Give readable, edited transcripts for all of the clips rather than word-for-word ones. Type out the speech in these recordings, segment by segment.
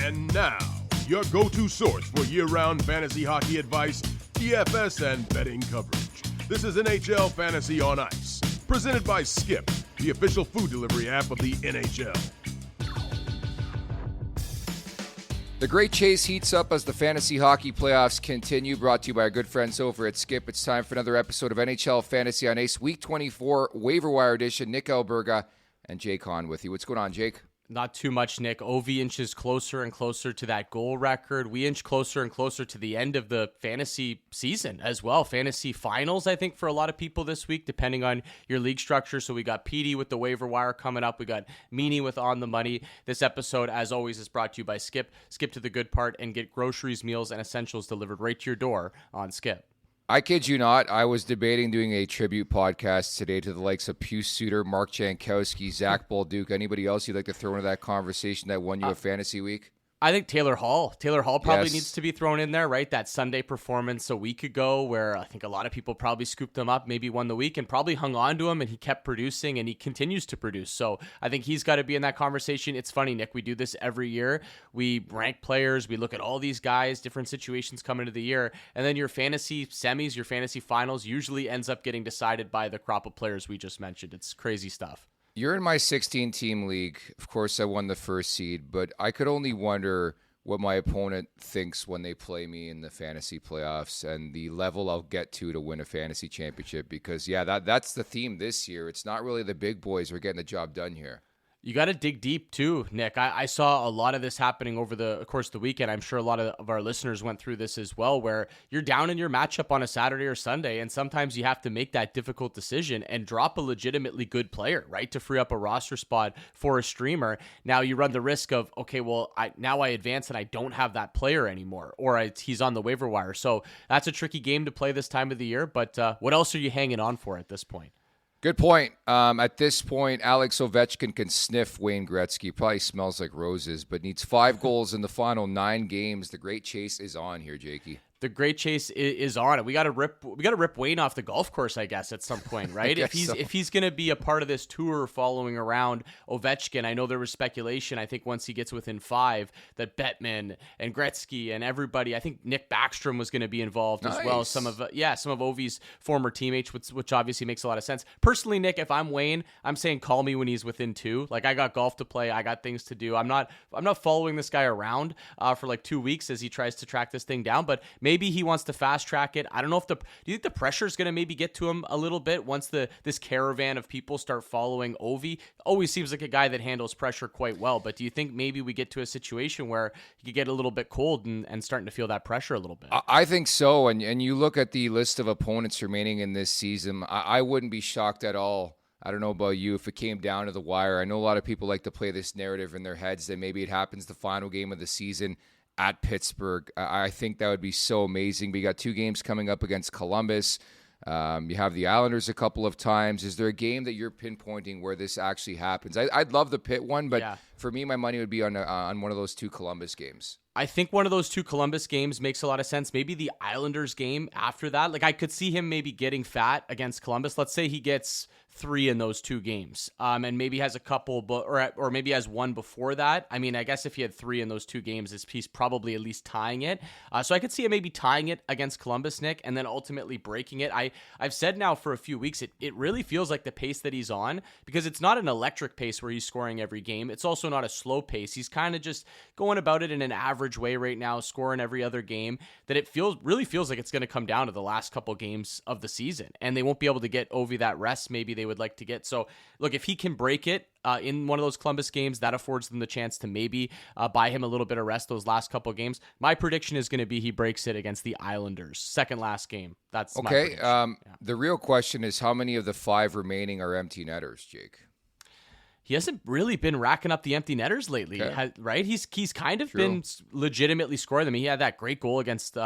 And now, your go-to source for year-round fantasy hockey advice, DFS, and betting coverage. This is NHL Fantasy on Ice, presented by Skip, the official food delivery app of the NHL. The Great Chase heats up as the fantasy hockey playoffs continue, brought to you by our good friends over at Skip. It's time for another episode of NHL Fantasy on Ice, Week 24, Waiver Wire Edition. Nick Alberga and Jake Hahn with you. What's going on, Jake? Not too much, Nick. Ovi inches closer and closer to that goal record. We inch closer and closer to the end of the fantasy season as well. Fantasy finals, I think, for a lot of people this week, depending on your league structure. So we got PD with the waiver wire coming up. We got Meanie with On the Money. This episode, as always, is brought to you by Skip. Skip to the good part and get groceries, meals, and essentials delivered right to your door on Skip. I kid you not, I was debating doing a tribute podcast today to the likes of Pius Suter, Mark Jankowski, Zach Bolduc. Anybody else you'd like to throw into that conversation that won you a fantasy week? I think Taylor Hall probably Yes. needs to be thrown in there, right? That Sunday performance a week ago where I think a lot of people probably scooped him up, maybe won the week, and probably hung on to him, and he kept producing, and he continues to produce. So I think he's got to be in that conversation. It's funny, Nick, we do this every year. We rank players, we look at all these guys, different situations come into the year, and then your fantasy semis, your fantasy finals usually ends up getting decided by the crop of players we just mentioned. It's crazy stuff. You're in my 16-team league. Of course, I won the first seed, but I could only wonder what my opponent thinks when they play me in the fantasy playoffs and the level I'll get to win a fantasy championship because, that's the theme this year. It's not really the big boys who are getting the job done here. You got to dig deep too, Nick. I saw a lot of this happening over the course of the weekend. I'm sure a lot of our listeners went through this as well, where you're down in your matchup on a Saturday or Sunday, and sometimes you have to make that difficult decision and drop a legitimately good player, right, to free up a roster spot for a streamer. Now you run the risk of, okay, well, I advance and I don't have that player anymore, or he's on the waiver wire. So that's a tricky game to play this time of the year, but what else are you hanging on for at this point? Good point. At this point, Alex Ovechkin can sniff Wayne Gretzky. Probably smells like roses, but needs 5 goals in the final 9 games. The Great Chase is on here, Jakey. The Great Chase is on it. We got to rip Wayne off the golf course, I guess, at some point, right? if he's going to be a part of this tour following around Ovechkin, I know there was speculation. I think once he gets within 5, that Bettman and Gretzky and everybody. I think Nick Backstrom was going to be involved as well. Some of Ovi's former teammates, which obviously makes a lot of sense. Personally, Nick, if I'm Wayne, I'm saying call me when he's within 2. Like I got golf to play, I got things to do. I'm not following this guy around for like 2 weeks as he tries to track this thing down, but maybe he wants to fast track it. I don't know do you think the pressure is going to maybe get to him a little bit once this caravan of people start following Ovi? Always seems like a guy that handles pressure quite well, but do you think maybe we get to a situation where he could get a little bit cold and starting to feel that pressure a little bit? I think so, and you look at the list of opponents remaining in this season, I wouldn't be shocked at all. I don't know about you if it came down to the wire. I know a lot of people like to play this narrative in their heads that maybe it happens the final game of the season at Pittsburgh. I think that would be so amazing. We got 2 games coming up against Columbus. You have the Islanders a couple of times. Is there a game that you're pinpointing where this actually happens? I'd love the Pitt one, but for me, my money would be on one of those 2 Columbus games. I think one of those 2 Columbus games makes a lot of sense. Maybe the Islanders game after that. Like I could see him maybe getting fat against Columbus. Let's say he gets 3 in those 2 games, and maybe has a couple, or maybe has 1 before that. I mean, I guess if he had 3 in those 2 games, he's probably at least tying it. So I could see him maybe tying it against Columbus, Nick, and then ultimately breaking it. I've said now for a few weeks, it really feels like the pace that he's on, because it's not an electric pace where he's scoring every game. It's also not a slow pace. He's kind of just going about it in an average way right now, scoring every other game, that it really feels like it's going to come down to the last couple games of the season, and they won't be able to get Ovi that rest maybe they would like to get. So look, if he can break it in one of those Columbus games, that affords them the chance to maybe buy him a little bit of rest those last couple games. My prediction is going to be he breaks it against the Islanders, second last game. That's my prediction. The real question is how many of the 5 remaining are empty netters, Jake? He hasn't really been racking up the empty netters lately, right? He's kind of been legitimately scoring them. He had that great goal against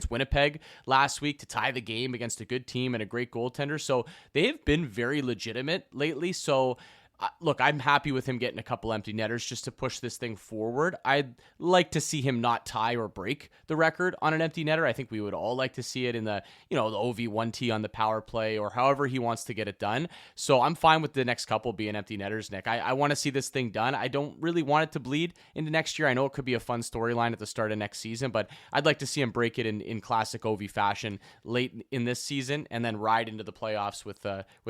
Winnipeg last week to tie the game against a good team and a great goaltender. So they have been very legitimate lately. So Look, I'm happy with him getting a couple empty netters just to push this thing forward. I'd like to see him not tie or break the record on an empty netter. I think we would all like to see it in the, the OV1T on the power play or however he wants to get it done. So I'm fine with the next couple being empty netters, Nick. I want to see this thing done. I don't really want it to bleed into next year. I know it could be a fun storyline at the start of next season, but I'd like to see him break it in classic OV fashion late in this season and then ride into the playoffs with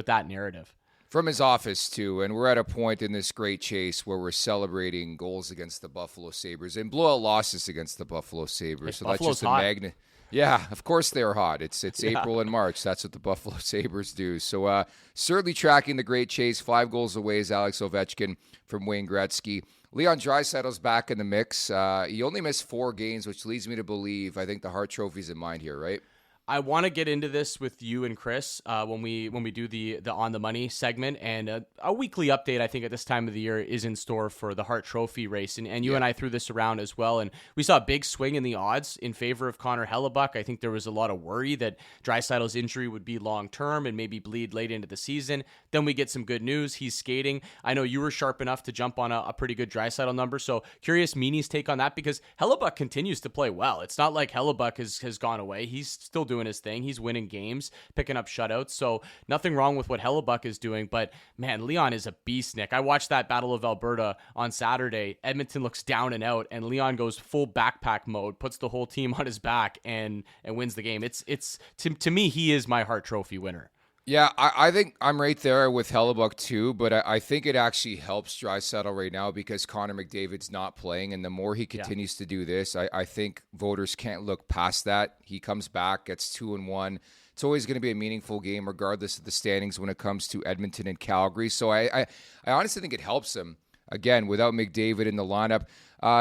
that narrative. From his office, too, and we're at a point in this great chase where we're celebrating goals against the Buffalo Sabres and blowout losses against the Buffalo Sabres. So Buffalo's that's just hot. a magnet. Yeah, of course they're hot. It's April and March. That's what the Buffalo Sabres do. So certainly tracking the great chase. 5 goals away is Alex Ovechkin from Wayne Gretzky. Leon Draisaitl's back in the mix. He only missed 4 games, which leads me to believe, I think the Hart Trophy's in mind here, right? I want to get into this with you and Chris when we do the On the Money segment, and a weekly update I think at this time of the year is in store for the Hart Trophy race, and you and I threw this around as well, and we saw a big swing in the odds in favor of Connor Hellebuyck. I think there was a lot of worry that Draisaitl's injury would be long term and maybe bleed late into the season. Then we get some good news. He's skating. I know you were sharp enough to jump on a pretty good Draisaitl number, so curious Meany's take on that because Hellebuyck continues to play well. It's not like Hellebuyck has gone away. He's still doing his thing. He's winning games, picking up shutouts. So nothing wrong with what Hellebuyck is doing. But man, Leon is a beast, Nick. I watched that Battle of Alberta on Saturday. Edmonton looks down and out, and Leon goes full backpack mode, puts the whole team on his back, and wins the game. It's to me, he is my Hart Trophy winner. Yeah, I think I'm right there with Hellebuyck too, but I think it actually helps Draisaitl right now because Connor McDavid's not playing, and the more he continues to do this, I think voters can't look past that. He comes back, gets 2-1. It's always going to be a meaningful game regardless of the standings when it comes to Edmonton and Calgary. So I honestly think it helps him, again, without McDavid in the lineup.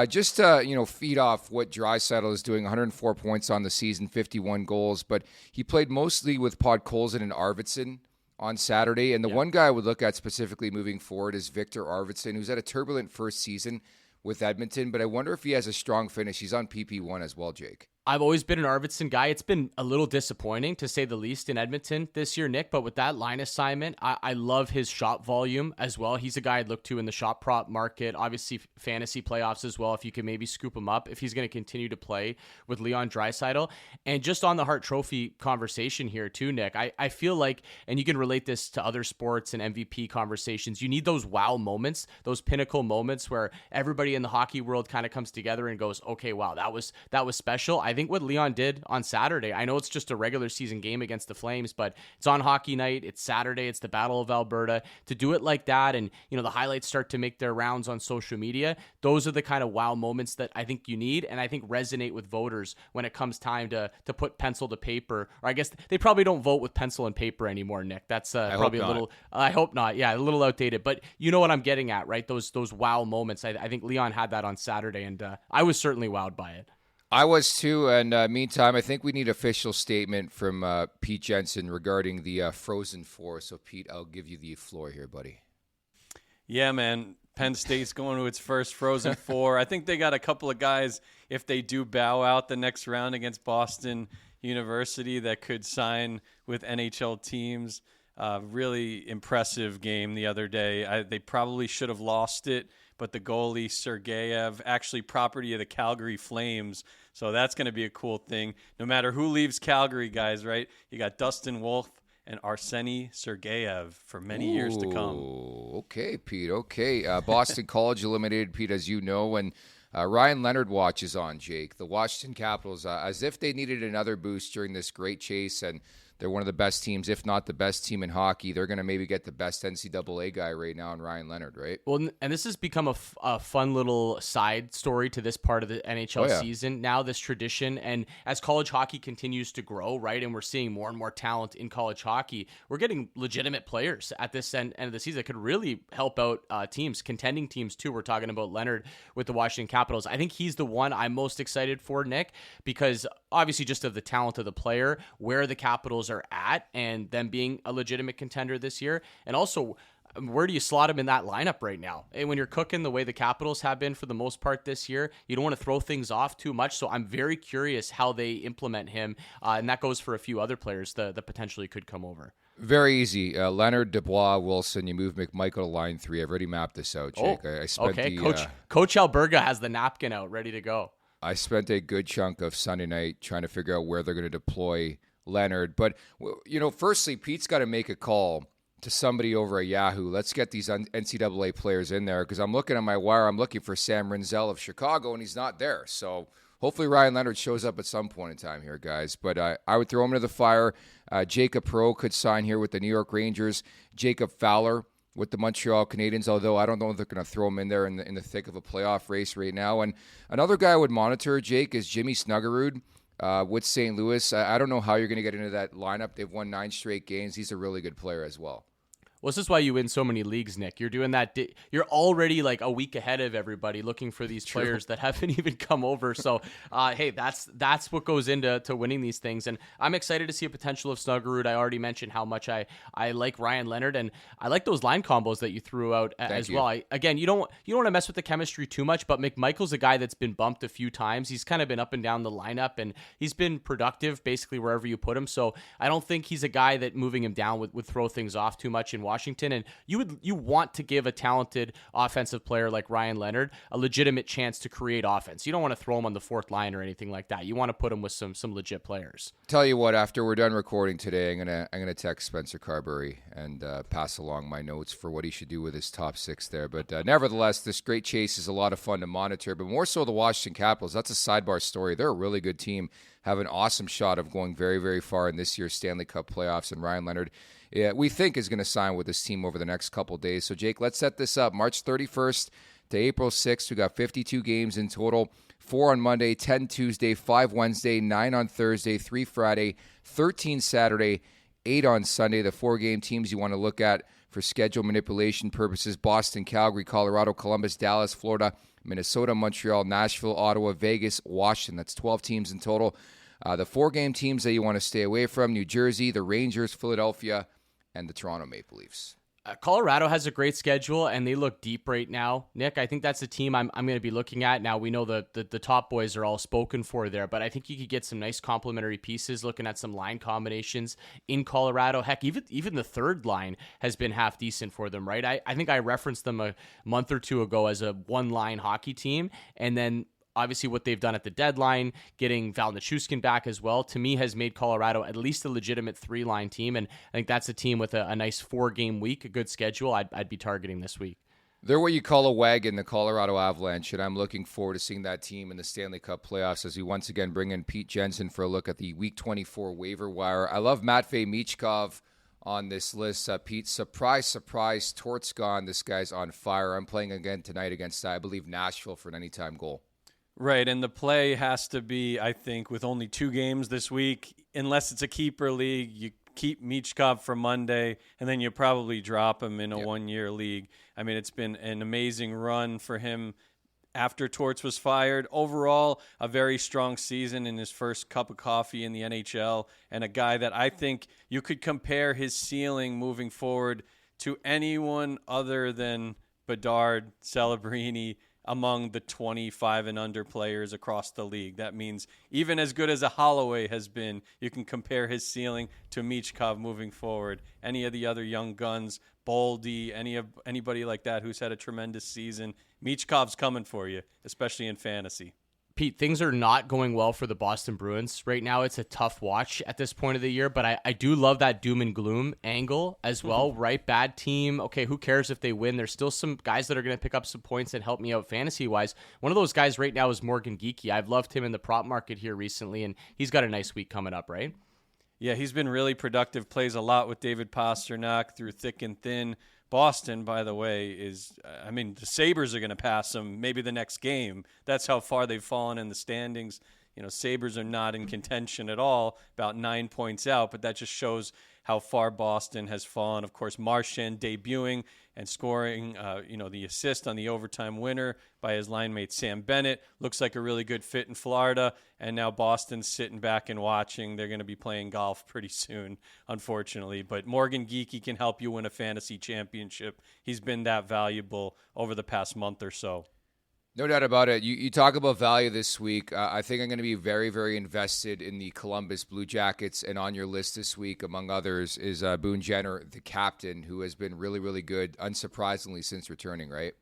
Just to, feed off what Draisaitl is doing, 104 points on the season, 51 goals, but he played mostly with Podkolzin and Arvidsson on Saturday, and the one guy I would look at specifically moving forward is Victor Arvidsson, who's had a turbulent first season with Edmonton, but I wonder if he has a strong finish. He's on PP1 as well, Jake. I've always been an Arvidsson guy. It's been a little disappointing, to say the least, in Edmonton this year, Nick. But with that line assignment, I love his shot volume as well. He's a guy I'd look to in the shot prop market. Obviously, fantasy playoffs as well, if you can maybe scoop him up, if he's going to continue to play with Leon Draisaitl. And just on the Hart Trophy conversation here too, Nick, I feel like, and you can relate this to other sports and MVP conversations, you need those wow moments, those pinnacle moments where everybody in the hockey world kind of comes together and goes, okay, wow, that was special. I think what Leon did on Saturday, I know it's just a regular season game against the Flames, but it's on hockey night, it's Saturday, it's the Battle of Alberta. To do it like that, and the highlights start to make their rounds on social media, those are the kind of wow moments that I think you need, and I think resonate with voters when it comes time to put pencil to paper. Or I guess they probably don't vote with pencil and paper anymore, Nick. That's probably a little, I hope not, yeah, a little outdated, but you know what I'm getting at, right? Those wow moments. I think Leon had that on Saturday, and I was certainly wowed by it. I was too, and meantime, I think we need official statement from Pete Jensen regarding the Frozen Four. So, Pete, I'll give you the floor here, buddy. Yeah, man. Penn State's going to its first Frozen Four. I think they got a couple of guys, if they do bow out the next round against Boston University, that could sign with NHL teams. Really impressive game the other day. They probably should have lost it, but the goalie, Sergeyev, actually property of the Calgary Flames. So that's going to be a cool thing. No matter who leaves Calgary, guys, right? You got Dustin Wolf and Arseny Sergeyev for many years to come. Okay, Pete. Okay. Boston College eliminated, Pete, as you know, and Ryan Leonard watches on, Jake. The Washington Capitals, as if they needed another boost during this great chase, and they're one of the best teams, if not the best team in hockey. They're going to maybe get the best NCAA guy right now in Ryan Leonard, right? Well, and this has become a fun little side story to this part of the NHL season. Now, this tradition, and as college hockey continues to grow, right, and we're seeing more and more talent in college hockey, we're getting legitimate players at this end of the season that could really help out teams, contending teams too. We're talking about Leonard with the Washington Capitals. I think he's the one I'm most excited for, Nick, because obviously just of the talent of the player, where the Capitals are at, and them being a legitimate contender this year. And also, where do you slot him in that lineup right now? And when you're cooking the way the Capitals have been for the most part this year, you don't want to throw things off too much. So I'm very curious how they implement him. And that goes for a few other players that potentially could come over. Very easy. Leonard, Dubois, Wilson. You move McMichael to line 3. I've already mapped this out, Jake. I spent okay. Coach Alberga has the napkin out, ready to go. I spent a good chunk of Sunday night trying to figure out where they're going to deploy Leonard. But, firstly, Pete's got to make a call to somebody over at Yahoo. Let's get these NCAA players in there, because I'm looking at my wire. I'm looking for Sam Rinzel of Chicago, and he's not there. So hopefully Ryan Leonard shows up at some point in time here, guys. But I would throw him into the fire. Jacob Perreault could sign here with the New York Rangers. Jacob Fowler with the Montreal Canadiens, although I don't know if they're going to throw him in there in the thick of a playoff race right now. And another guy I would monitor, Jake, is Jimmy Snuggerud with St. Louis. I don't know how you're going to get into that lineup. They've won 9 straight games. He's a really good player as well. Well, this is why you win so many leagues, Nick. You're doing that. You're already like a week ahead of everybody looking for these players that haven't even come over. So, hey, that's what goes into winning these things. And I'm excited to see a potential of Snuggerud. I already mentioned how much I like Ryan Leonard, and I like those line combos that you threw out as well. You don't want to mess with the chemistry too much, but McMichael's a guy that's been bumped a few times. He's kind of been up and down the lineup, and he's been productive basically wherever you put him. So I don't think he's a guy that moving him down would throw things off too much in Washington. And you want to give a talented offensive player like Ryan Leonard a legitimate chance to create offense. You don't want to throw him on the fourth line or anything like that. You want to put him with some legit players. Tell you what, after we're done recording today, I'm gonna text Spencer Carberry and pass along my notes for what he should do with his top 6 there. But nevertheless, this great chase is a lot of fun to monitor. But more so, the Washington Capitals. That's a sidebar story. They're a really good team. Have an awesome shot of going very, very far in this year's Stanley Cup playoffs. And Ryan Leonard, we think, is going to sign with this team over the next couple of days. So, Jake, let's set this up. March 31st to April 6th, we got 52 games in total. 4 on Monday, 10 Tuesday, 5 Wednesday, 9 on Thursday, 3 Friday, 13 Saturday, 8 on Sunday. The 4-game teams you want to look at for schedule manipulation purposes: Boston, Calgary, Colorado, Columbus, Dallas, Florida, Minnesota, Montreal, Nashville, Ottawa, Vegas, Washington. That's 12 teams in total. The 4-game teams that you want to stay away from: New Jersey, the Rangers, Philadelphia, and the Toronto Maple Leafs. Colorado has a great schedule, and they look deep right now. Nick, I think that's a team I'm going to be looking at. Now, we know the top boys are all spoken for there, but I think you could get some nice complementary pieces looking at some line combinations in Colorado. Heck, even the third line has been half decent for them, right? I think I referenced them a month or two ago as a one-line hockey team, and then obviously what they've done at the deadline, getting Val Nichushkin back as well, to me has made Colorado at least a legitimate 3-line team. And I think that's a team with a nice 4-game week, a good schedule I'd be targeting this week. They're what you call a wagon, the Colorado Avalanche, and I'm looking forward to seeing that team in the Stanley Cup playoffs as we once again bring in Pete Jensen for a look at the Week 24 waiver wire. I love Matvei Michkov on this list. Pete, surprise, Tort's gone. This guy's on fire. I'm playing again tonight against, I believe, Nashville for an anytime goal. Right, and the play has to be, I think, with only 2 games this week, unless it's a keeper league, you keep Michkov for Monday, and then you probably drop him in a one-year league. I mean, it's been an amazing run for him after Torts was fired. Overall, a very strong season in his first cup of coffee in the NHL, and a guy that I think you could compare his ceiling moving forward to anyone other than Bedard, Celebrini, among the 25 and under players across the league. That means even as good as a Holloway has been, you can compare his ceiling to Michkov moving forward. Any of the other young guns, Boldy, anybody like that who's had a tremendous season, Michkov's coming for you, especially in fantasy. Pete, things are not going well for the Boston Bruins. Right now, it's a tough watch at this point of the year, but I do love that doom and gloom angle as well, right? Bad team. Okay, who cares if they win? There's still some guys that are going to pick up some points and help me out fantasy-wise. One of those guys right now is Morgan Geekie. I've loved him in the prop market here recently, and he's got a nice week coming up, right? Yeah, he's been really productive, plays a lot with David Pastrnak through thick and thin. Boston, by the way, the Sabres are going to pass them maybe the next game. That's how far they've fallen in the standings. You know, Sabres are not in contention at all, about 9 points out, but that just shows how far Boston has fallen. Of course, Marchand debuting and scoring, the assist on the overtime winner by his line mate Sam Bennett. Looks like a really good fit in Florida. And now Boston's sitting back and watching. They're going to be playing golf pretty soon, unfortunately. But Morgan Geekie can help you win a fantasy championship. He's been that valuable over the past month or so. No doubt about it. You talk about value this week. I think I'm going to be very, very invested in the Columbus Blue Jackets. And on your list this week, among others, is Boone Jenner, the captain, who has been really, really good, unsurprisingly, since returning, right?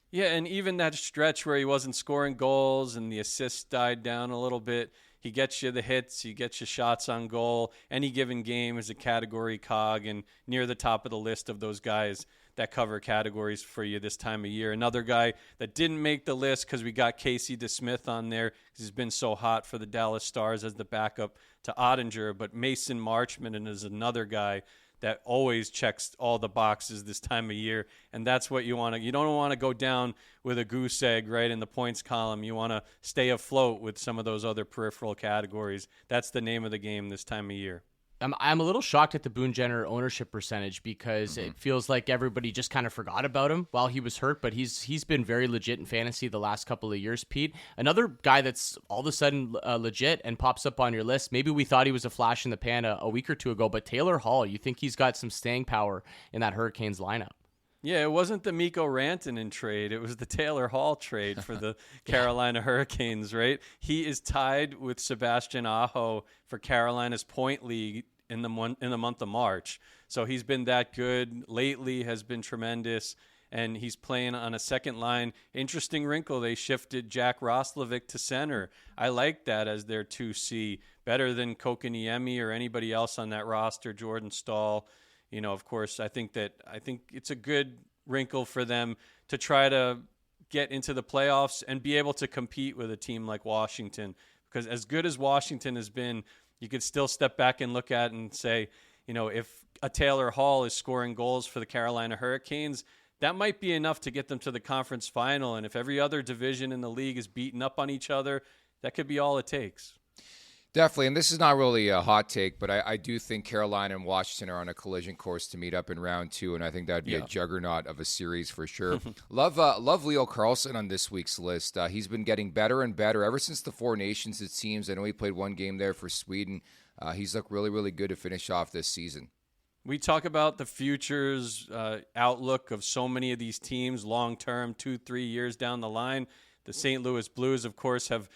Yeah, and even that stretch where he wasn't scoring goals and the assists died down a little bit, he gets you the hits, he gets you shots on goal. Any given game is a category cog and near the top of the list of those guys that cover categories for you this time of year. Another guy that didn't make the list because we got Casey DeSmith on there because he's been so hot for the Dallas Stars as the backup to Ottinger, but Mason Marchment is another guy that always checks all the boxes this time of year, and that's what you want to. You don't want to go down with a goose egg right in the points column. You want to stay afloat with some of those other peripheral categories. That's the name of the game this time of year. I'm a little shocked at the Boone Jenner ownership percentage because it feels like everybody just kind of forgot about him while he was hurt, but he's been very legit in fantasy the last couple of years, Pete. Another guy that's all of a sudden legit and pops up on your list, maybe we thought he was a flash in the pan a week or two ago, but Taylor Hall, you think he's got some staying power in that Hurricanes lineup? Yeah, it wasn't the Mikko Rantanen trade. It was the Taylor Hall trade for the Carolina Hurricanes, right? He is tied with Sebastian Aho for Carolina's point lead in the month of March. So he's been that good. Lately has been tremendous, and he's playing on a second line. Interesting wrinkle, they shifted Jack Roslovic to center. I like that as their 2C. Better than Kokoniemi or anybody else on that roster, Jordan Staal. You know, of course, I think it's a good wrinkle for them to try to get into the playoffs and be able to compete with a team like Washington. Because as good as Washington has been, you could still step back and look at it and say, you know, if a Taylor Hall is scoring goals for the Carolina Hurricanes, that might be enough to get them to the conference final. And if every other division in the league is beating up on each other, that could be all it takes. Definitely, and this is not really a hot take, but I do think Carolina and Washington are on a collision course to meet up in round 2, and I think that would be a juggernaut of a series for sure. Love Leo Carlsson on this week's list. He's been getting better and better ever since the Four Nations, it seems. I know he played one game there for Sweden. He's looked really, really good to finish off this season. We talk about the futures outlook of so many of these teams long-term, 2-3 years down the line. The St. Louis Blues, of course, have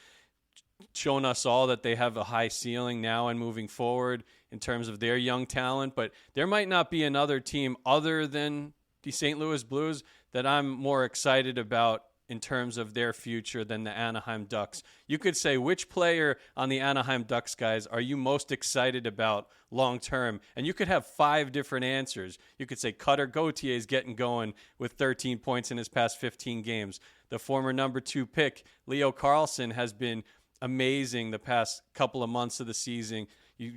shown us all that they have a high ceiling now and moving forward in terms of their young talent. But there might not be another team other than the St. Louis Blues that I'm more excited about in terms of their future than the Anaheim Ducks. You could say, which player on the Anaheim Ducks, guys, are you most excited about long term? And you could have 5 different answers. You could say Cutter Gauthier is getting going with 13 points in his past 15 games. The former number 2 pick, Leo Carlsson, has been amazing the past couple of months of the season.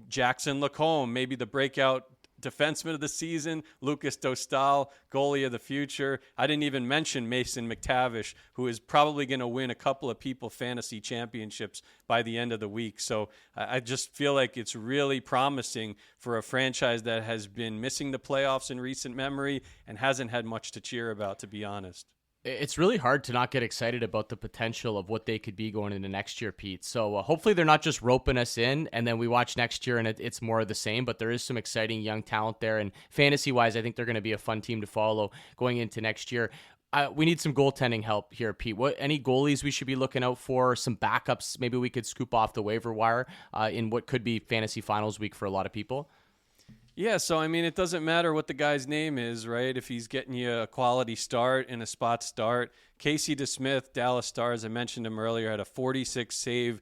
Jackson Lacombe, maybe the breakout defenseman of the season. Lucas Dostal, goalie of the future. I didn't even mention Mason McTavish, who is probably going to win a couple of people fantasy championships by the end of the week. So I just feel like it's really promising for a franchise that has been missing the playoffs in recent memory and hasn't had much to cheer about, to be honest. It's really hard to not get excited about the potential of what they could be going into next year, Pete. So hopefully they're not just roping us in and then we watch next year and it's more of the same, but there is some exciting young talent there. And fantasy-wise, I think they're going to be a fun team to follow going into next year. We need some goaltending help here, Pete. Any goalies we should be looking out for? Some backups maybe we could scoop off the waiver wire in what could be fantasy finals week for a lot of people? Yeah, so, I mean, it doesn't matter what the guy's name is, right? If he's getting you a quality start and a spot start. Casey DeSmith, Dallas Stars, I mentioned him earlier, had a 46-save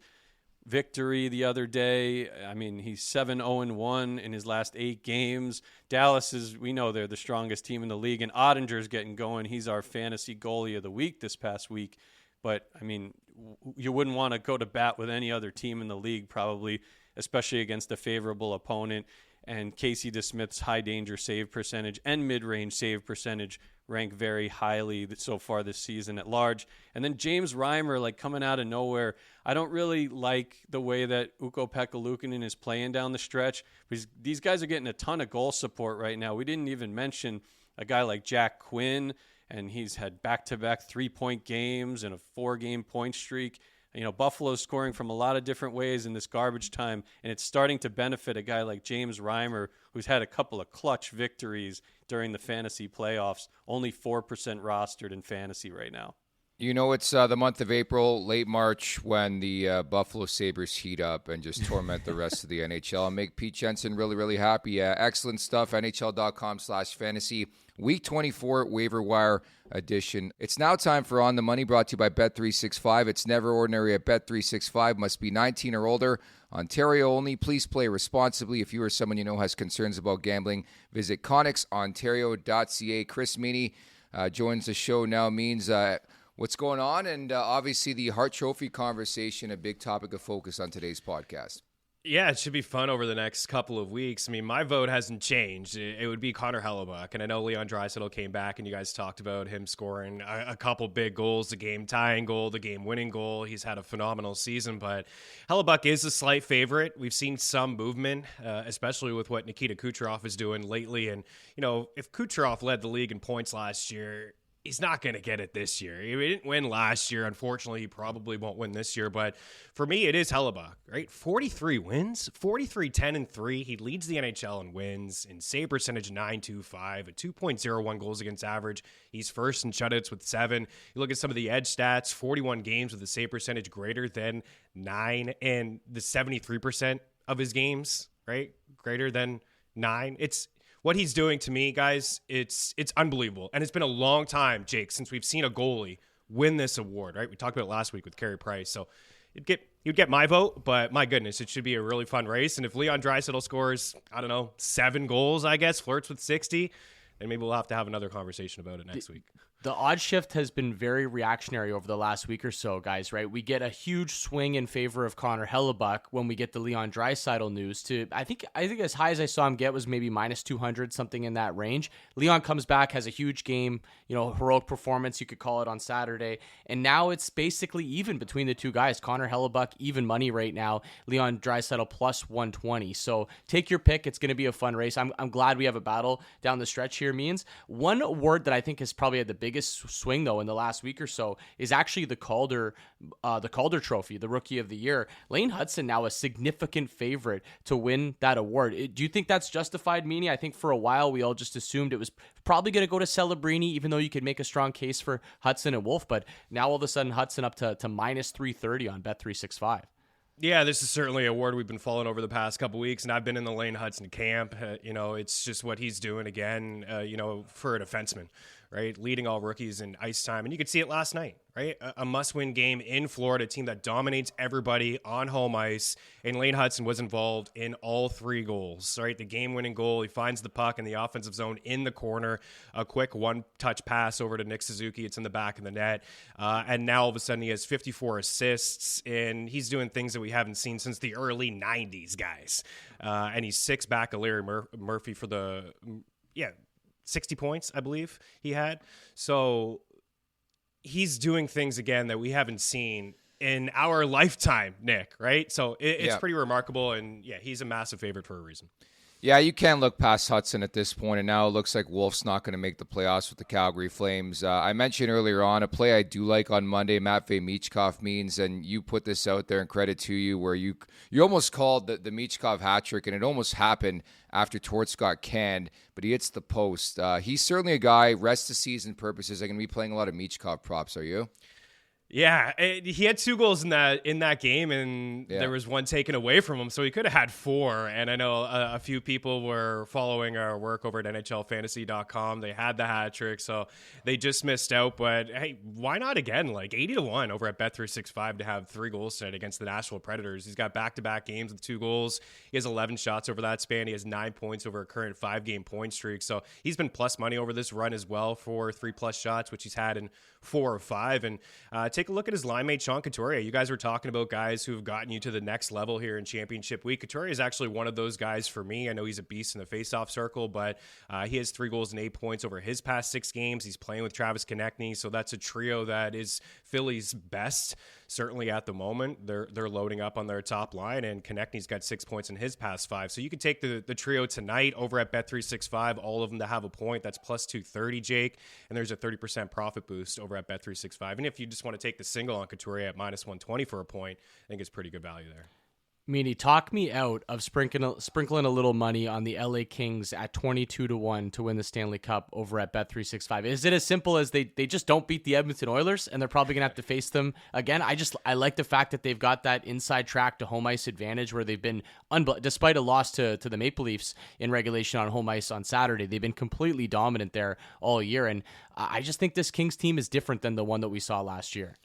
victory the other day. I mean, he's 7-0-1 in his last 8 games. Dallas is, we know they're the strongest team in the league, and Ottinger's getting going. He's our fantasy goalie of the week this past week. But, I mean, you wouldn't want to go to bat with any other team in the league probably, especially against a favorable opponent. And Casey DeSmith's high danger save percentage and mid-range save percentage rank very highly so far this season at large. And then James Reimer, like, coming out of nowhere. I don't really like the way that Ukko-Pekka Luukkonen is playing down the stretch, because these guys are getting a ton of goal support right now. We didn't even mention a guy like Jack Quinn, and he's had back-to-back 3-point games and a 4-game point streak. You know, Buffalo's scoring from a lot of different ways in this garbage time, and it's starting to benefit a guy like James Reimer, who's had a couple of clutch victories during the fantasy playoffs, only 4% rostered in fantasy right now. You know, it's the month of April, late March, when the Buffalo Sabres heat up and just torment the rest of the NHL and make Pete Jensen really, really happy. Excellent stuff. NHL.com/fantasy. Week 24 waiver wire edition. It's now time for On the Money, brought to you by Bet365. It's never ordinary at Bet365. Must be 19 or older. Ontario only. Please play responsibly. If you or someone you know has concerns about gambling, visit ConnexOntario.ca. Chris Meany joins the show now. Means what's going on? And obviously the Hart Trophy conversation, a big topic of focus on today's podcast. Yeah, it should be fun over the next couple of weeks. I mean, my vote hasn't changed. It would be Connor Hellebuyck. And I know Leon Draisaitl came back and you guys talked about him scoring a couple big goals, the game-tying goal, the game-winning goal. He's had a phenomenal season, but Hellebuyck is a slight favorite. We've seen some movement, especially with what Nikita Kucherov is doing lately. And, you know, if Kucherov led the league in points last year, he's not going to get it this year. He didn't win last year. Unfortunately, he probably won't win this year. But for me, it is Hellebuyck, right? 43 wins, 43, 10, and 3. He leads the NHL in wins, in save percentage 9.25, a 2.01 goals against average. He's first in shutouts with 7. You look at some of the edge stats, 41 games with a save percentage greater than 9, and the 73% of his games, right, greater than 9. What he's doing to me, guys, it's unbelievable. And it's been a long time, Jake, since we've seen a goalie win this award, right? We talked about it last week with Carey Price. So you'd get my vote, but my goodness, it should be a really fun race. And if Leon Draisaitl scores, I don't know, 7 goals, I guess, flirts with 60, then maybe we'll have to have another conversation about it next week. The odd shift has been very reactionary over the last week or so, guys, right? We get a huge swing in favor of Connor Hellebuyck when we get the Leon Draisaitl news to, I think as high as I saw him get was maybe minus 200, something in that range. Leon comes back, has a huge game, heroic performance, you could call it, on Saturday. And now it's basically even between the two guys. Connor Hellebuyck, even money right now. Leon Draisaitl plus 120. So take your pick. It's going to be a fun race. I'm glad we have a battle down the stretch here, Means. One award that I think has probably had the biggest swing though in the last week or so is actually the Calder Trophy, the Rookie of the Year. Lane Hudson now a significant favorite to win that award. Do you think that's justified, Meany? I think for a while we all just assumed it was probably going to go to Celebrini, even though you could make a strong case for Hudson and Wolf. But now all of a sudden Hudson up to minus 330 on Bet365. Yeah, this is certainly a award we've been following over the past couple weeks, and I've been in the Lane Hudson camp. It's just what he's doing again, for a defenseman, right? Leading all rookies in ice time. And you could see it last night, right? A must-win game in Florida, a team that dominates everybody on home ice. And Lane Hudson was involved in all 3 goals, right? The game-winning goal, he finds the puck in the offensive zone in the corner. A quick one-touch pass over to Nick Suzuki. It's in the back of the net. And now all of a sudden he has 54 assists, and he's doing things that we haven't seen since the early 90s, guys. And he's 6 back of Larry Murphy for 60 points, I believe he had. So he's doing things again that we haven't seen in our lifetime, Nick, right? So it's pretty remarkable. And yeah, he's a massive favorite for a reason. Yeah, you can't look past Hudson at this point, and now it looks like Wolf's not going to make the playoffs with the Calgary Flames. I mentioned earlier on a play I do like on Monday, Matvei Michkov Means, and you put this out there, and credit to you, where you almost called the Michkov hat trick, and it almost happened after Torts got canned, but he hits the post. He's certainly a guy, rest of season purposes, I'm going to be playing a lot of Michkov props. Are you? Yeah, he had 2 goals in that game, and there was one taken away from him, so he could have had 4. And I know a few people were following our work over at NHLFantasy.com. They had the hat trick, so they just missed out. But hey, why not again? Like 80-1 over at Bet365 to have 3 goals tonight against the Nashville Predators. He's got back-to-back games with 2 goals. He has 11 shots over that span. He has 9 points over a current 5-game point streak. So he's been plus money over this run as well for 3+ shots, which he's had in 4 or 5. And take a look at his line mate, Sean Couturier. You guys were talking about guys who've gotten you to the next level here in championship week. Couturier is actually one of those guys for me. I know he's a beast in the faceoff circle, but he has 3 goals and 8 points over his past 6 games. He's playing with Travis Konechny, so that's a trio that is Philly's best, certainly at the moment. They're loading up on their top line, and Konechny's got 6 points in his past 5. So you could take the trio tonight over at Bet365, all of them to have a point. That's plus 230, Jake, and there's a 30% profit boost over at Bet365. And if you just want to take the single on Couturier at minus 120 for a point, I think it's pretty good value there. Meanie, talk me out of sprinkling a little money on the LA Kings at 22-1 to win the Stanley Cup over at Bet365. Is it as simple as they just don't beat the Edmonton Oilers and they're probably gonna have to face them again? I like the fact that they've got that inside track to home ice advantage where they've been despite a loss to the Maple Leafs in regulation on home ice on Saturday, they've been completely dominant there all year. And I just think this Kings team is different than the one that we saw last year.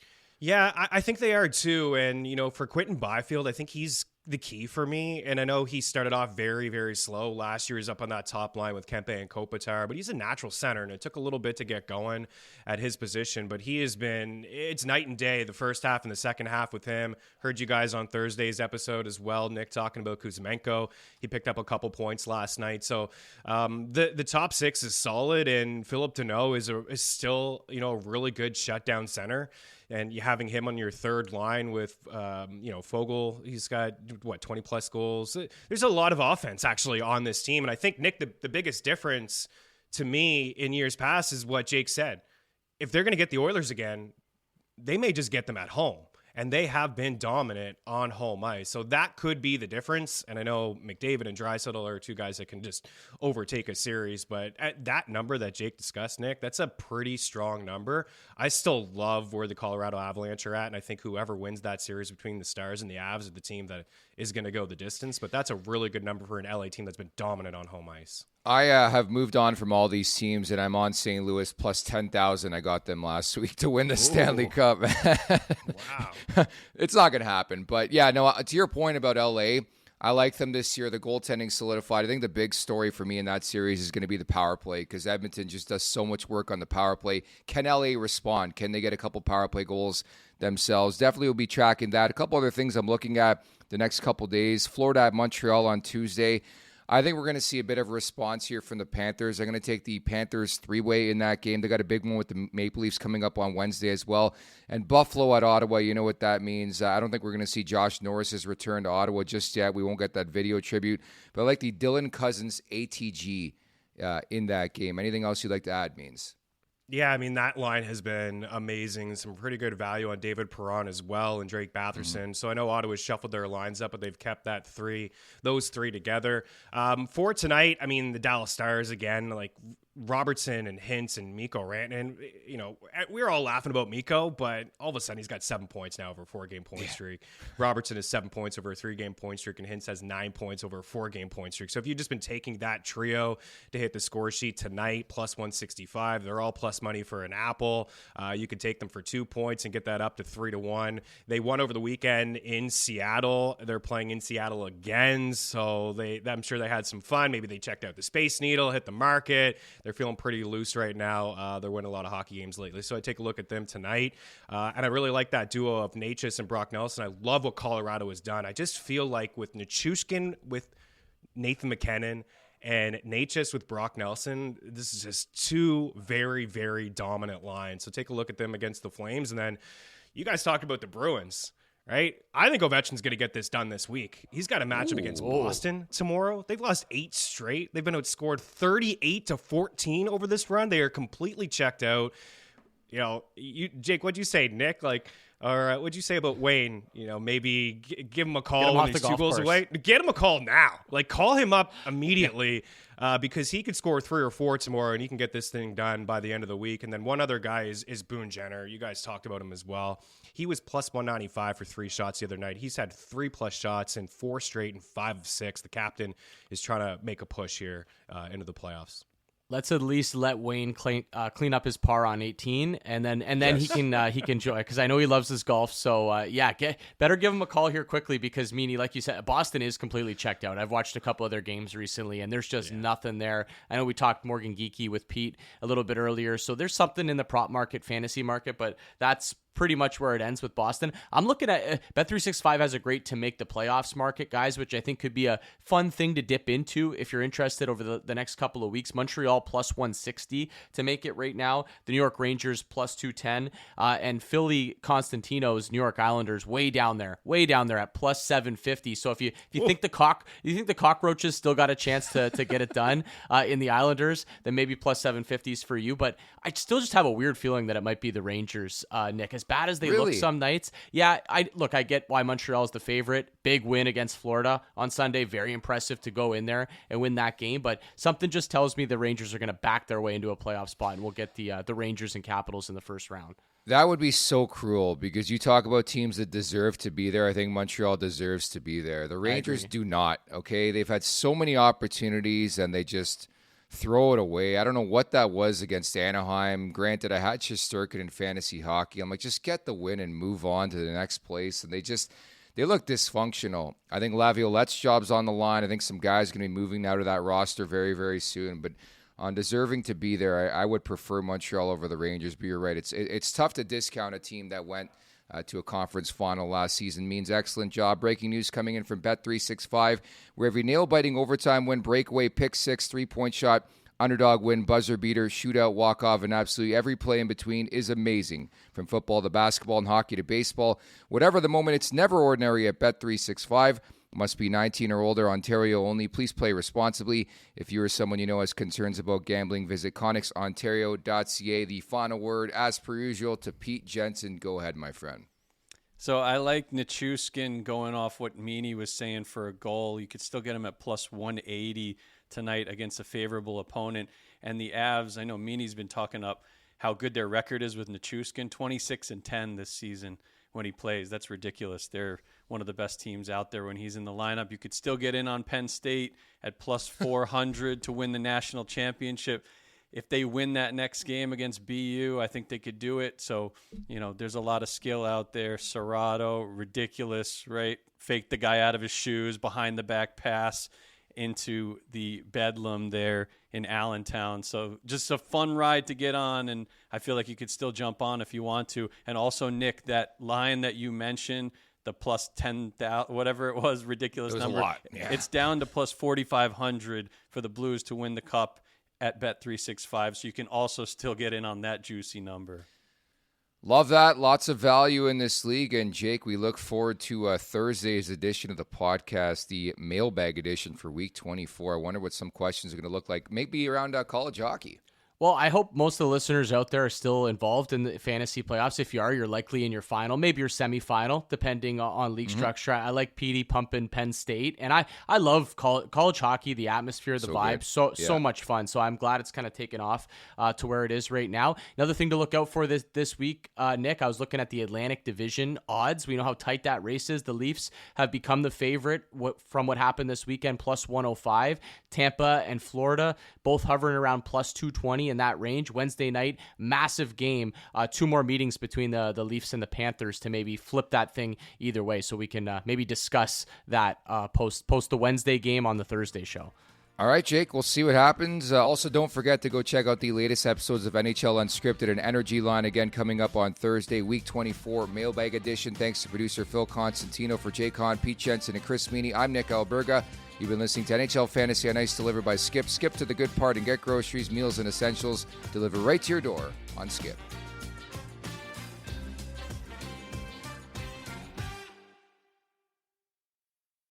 Yeah, I think they are too. And, for Quentin Byfield, I think he's the key for me. And I know he started off very, very slow. Last year he was up on that top line with Kempe and Kopitar, but he's a natural center, and it took a little bit to get going at his position. But it's night and day, the first half and the second half with him. Heard you guys on Thursday's episode as well, Nick, talking about Kuzmenko. He picked up a couple points last night. So the top six is solid, and Philip Deneau is still, a really good shutdown center. And you having him on your third line with, Fogle, he's got, 20-plus goals. There's a lot of offense, actually, on this team. And I think, Nick, the biggest difference to me in years past is what Jake said. If they're going to get the Oilers again, they may just get them at home. And they have been dominant on home ice. So that could be the difference. And I know McDavid and Draisaitl are two guys that can just overtake a series. But at that number that Jake discussed, Nick, that's a pretty strong number. I still love where the Colorado Avalanche are at. And I think whoever wins that series between the Stars and the Avs is the team that is going to go the distance. But that's a really good number for an LA team that's been dominant on home ice. I have moved on from all these teams, and I'm on St. Louis plus 10,000. I got them last week to win the Stanley Cup. Wow. It's not going to happen. But, yeah, no, to your point about LA, I like them this year. The goaltending solidified. I think the big story for me in that series is going to be the power play because Edmonton just does so much work on the power play. Can LA respond? Can they get a couple power play goals themselves? Definitely will be tracking that. A couple other things I'm looking at the next couple days. Florida at Montreal on Tuesday. I think we're going to see a bit of a response here from the Panthers. I'm going to take the Panthers three-way in that game. They got a big one with the Maple Leafs coming up on Wednesday as well. And Buffalo at Ottawa, you know what that means. I don't think we're going to see Josh Norris's return to Ottawa just yet. We won't get that video tribute. But I like the Dylan Cousins ATG in that game. Anything else you'd like to add, Means? Yeah, I mean, that line has been amazing. Some pretty good value on David Perron as well and Drake Batherson. So I know Ottawa's shuffled their lines up, but they've kept those three together. For tonight, I mean, the Dallas Stars, again, like Robertson and Hintz and Mikko Rantanen, we were all laughing about Mikko, but all of a sudden he's got 7 points now over a 4-game point streak. Robertson has 7 points over a 3-game point streak, and Hintz has 9 points over a 4-game point streak. So if you've just been taking that trio to hit the score sheet tonight, plus 165, they're all plus money for an apple. You could take them for 2 points and get that up to 3-1. They won over the weekend in Seattle. They're playing in Seattle again, so I'm sure they had some fun. Maybe they checked out the Space Needle, hit the market. They're feeling pretty loose right now. They're winning a lot of hockey games lately. So I take a look at them tonight. And I really like that duo of Necas and Brock Nelson. I love what Colorado has done. I just feel like with Nichushkin, with Nathan McKinnon, and Necas with Brock Nelson, this is just two very, very dominant lines. So take a look at them against the Flames. And then you guys talked about the Bruins. Right? I think Ovechkin's going to get this done this week. He's got a matchup against Boston tomorrow. They've lost 8 straight. They've been outscored 38-14 over this run. They are completely checked out. Jake, what'd you say, Nick? Or what'd you say about Wayne? Maybe give him a call when he's 2 goals away. Get him a call now. Call him up immediately because he could score 3 or 4 tomorrow, and he can get this thing done by the end of the week. And then one other guy is Boone Jenner. You guys talked about him as well. He was plus 195 for 3 shots the other night. He's had 3+ shots in 4 straight and 5 of 6. The captain is trying to make a push here into the playoffs. Let's at least let Wayne clean up his par on 18, and then yes. he can enjoy, because I know he loves his golf. So better give him a call here quickly, because Meanie, like you said, Boston is completely checked out. I've watched a couple of their games recently, and there's just nothing there. I know we talked Morgan Geekie with Pete a little bit earlier, so there's something in the prop market, fantasy market, but that's pretty much where it ends with Boston. I'm looking at Bet365 has a great to make the playoffs market, guys, which I think could be a fun thing to dip into if you're interested over the next couple of weeks. Montreal plus 160 to make it right now. The New York Rangers plus 210, and Philly Constantino's New York Islanders way down there at plus 750. So if you think the cockroaches still got a chance to get it done in the Islanders, then maybe plus 750 is for you. But I still just have a weird feeling that it might be the Rangers, Nick, as bad as they look some nights. Yeah, I get why Montreal is the favorite. Big win against Florida on Sunday. Very impressive to go in there and win that game. But something just tells me the Rangers are going to back their way into a playoff spot, and we'll get the Rangers and Capitals in the first round. That would be so cruel because you talk about teams that deserve to be there. I think Montreal deserves to be there. The Rangers do not, okay? They've had so many opportunities and they just throw it away. I don't know what that was against Anaheim. Granted, I had Shesterkin in fantasy hockey. I'm like, just get the win and move on to the next place. And they look dysfunctional. I think Laviolette's job's on the line. I think some guys are going to be moving out of that roster very, very soon. But on deserving to be there, I would prefer Montreal over the Rangers, but you're right. It's tough to discount a team that went to a conference final last season. Means excellent job. Breaking news coming in from Bet365, where every nail-biting overtime win, breakaway, pick six, three-point shot, underdog win, buzzer beater, shootout, walk-off, and absolutely every play in between is amazing. From football to basketball and hockey to baseball, whatever the moment, it's never ordinary at Bet365. Must be 19 or older, Ontario only. Please play responsibly. If you or someone you know has concerns about gambling, visit ConnexOntario.ca. The final word, as per usual, to Pete Jensen. Go ahead, my friend. So I like Nichushkin going off what Meany was saying for a goal. You could still get him at plus 180 tonight against a favorable opponent. And the Avs, I know Meany's been talking up how good their record is with Nichushkin, 26-10 this season when he plays. That's ridiculous. They're one of the best teams out there when he's in the lineup. You could still get in on Penn State at plus 400 to win the national championship. If they win that next game against BU, I think they could do it. So, there's a lot of skill out there. Serrato, ridiculous, right? Fake the guy out of his shoes, behind the back pass into the bedlam there in Allentown. So just a fun ride to get on, and I feel like you could still jump on if you want to. And also, Nick, that line that you mentioned, the plus 10,000, whatever it was, ridiculous number. A lot. Yeah. It's down to plus 4,500 for the Blues to win the Cup at Bet365, so you can also still get in on that juicy number. Love that. Lots of value in this league. And, Jake, we look forward to Thursday's edition of the podcast, the mailbag edition for Week 24. I wonder what some questions are going to look like, maybe around college hockey. Well, I hope most of the listeners out there are still involved in the fantasy playoffs. If you are, you're likely in your final, maybe your semifinal, depending on league structure. I like Petey pumping Penn State, and I love college hockey, the atmosphere, the vibe, so much fun. So I'm glad it's kind of taken off to where it is right now. Another thing to look out for this week, Nick, I was looking at the Atlantic Division odds. We know how tight that race is. The Leafs have become the favorite from what happened this weekend, plus 105. Tampa and Florida both hovering around plus 220. In that range. Wednesday night, massive game. Two more meetings between the Leafs and the Panthers to maybe flip that thing either way, so we can maybe discuss that post the Wednesday game on the Thursday show. All right, Jake, we'll see what happens. Also, don't forget to go check out the latest episodes of NHL Unscripted and Energy Line, again, coming up on Thursday, Week 24, Mailbag Edition. Thanks to producer Phil Constantino. For Jay Con, Pete Jensen, and Chris Meany, I'm Nick Alberga. You've been listening to NHL Fantasy on Ice, delivered by Skip. Skip to the good part and get groceries, meals, and essentials delivered right to your door on Skip.